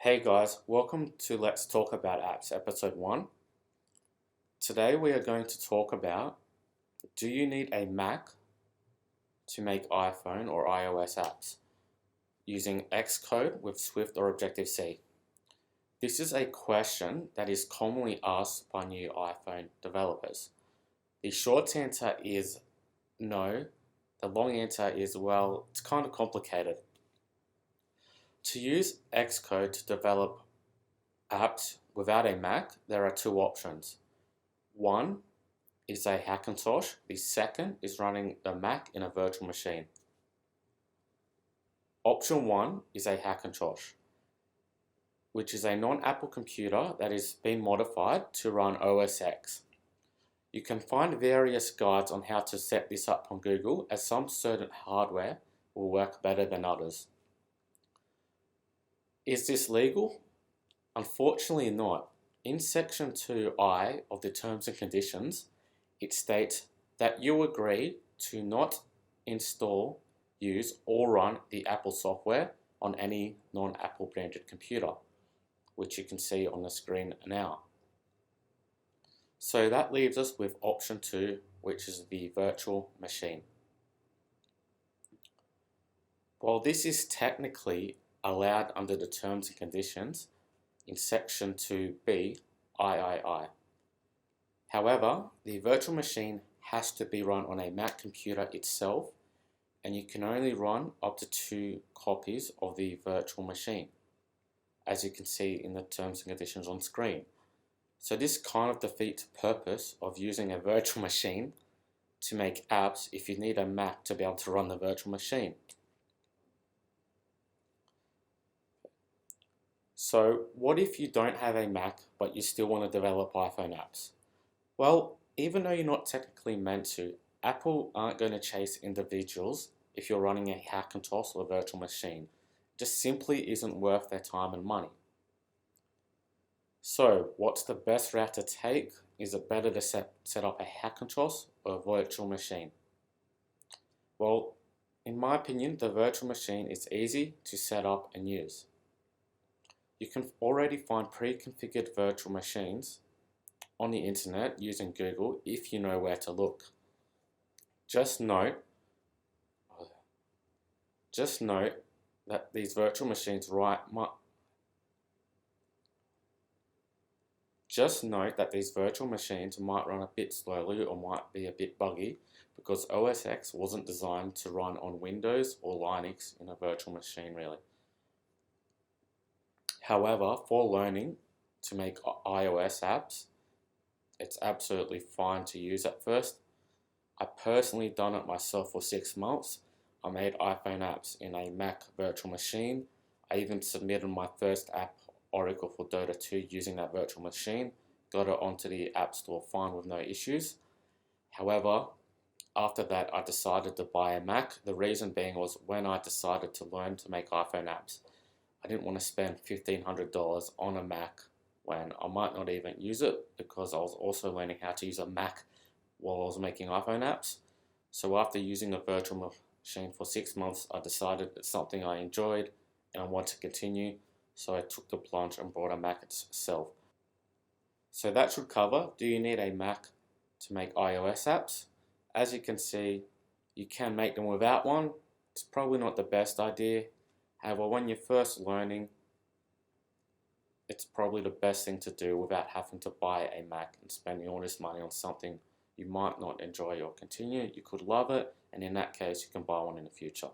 Hey guys, welcome to Let's Talk About Apps, episode 1. Today we are going to talk about, do you need a Mac to make iPhone or iOS apps using XCode with Swift or Objective-C? This is a question that is commonly asked by new iPhone developers. The short answer is no. The long answer is, well, it's kind of complicated. To use XCode to develop apps without a Mac, there are two options. One is a Hackintosh. The second is running the Mac in a virtual machine. Option 1 is a Hackintosh, which is a non-Apple computer that is being modified to run OS X. You can find various guides on how to set this up on Google, as some certain hardware will work better than others. Is this legal? Unfortunately not. In section 2I of the terms and conditions, it states that you agree to not install, use, or run the Apple software on any non-Apple branded computer, which you can see on the screen now. So that leaves us with option 2, which is the virtual machine. While this is technically allowed under the terms and conditions in section 2B III. However, the virtual machine has to be run on a Mac computer itself, and you can only run up to 2 copies of the virtual machine, as you can see in the terms and conditions on screen. So this kind of defeats the purpose of using a virtual machine to make apps if you need a Mac to be able to run the virtual machine. So what if you don't have a Mac but you still want to develop iPhone apps? Well, even though you're not technically meant to, Apple aren't going to chase individuals if you're running a Hackintosh or a virtual machine. It just simply isn't worth their time and money. So what's the best route to take? Is it better to set up a Hackintosh or a virtual machine? Well, in my opinion, the virtual machine is easy to set up and use. You can already find pre-configured virtual machines on the internet using Google if you know where to look. Just note that these virtual machines might run a bit slowly or might be a bit buggy because OS X wasn't designed to run on Windows or Linux in a virtual machine really. However, for learning to make iOS apps, it's absolutely fine to use at first. I personally done it myself for 6 months. I made iPhone apps in a Mac virtual machine. I even submitted my first app, Oracle for Dota 2, using that virtual machine. Got it onto the App Store fine with no issues. However, after that I decided to buy a Mac. The reason being was when I decided to learn to make iPhone apps, I didn't want to spend $1,500 on a Mac when I might not even use it, because I was also learning how to use a Mac while I was making iPhone apps. So after using a virtual machine for 6 months, I decided it's something I enjoyed and I want to continue. So I took the plunge and bought a Mac itself. So that should cover, do you need a Mac to make iOS apps? As you can see, you can make them without one. It's probably not the best idea. However, when you're first learning, it's probably the best thing to do without having to buy a Mac and spending all this money on something you might not enjoy or continue. You could love it, and in that case, you can buy one in the future.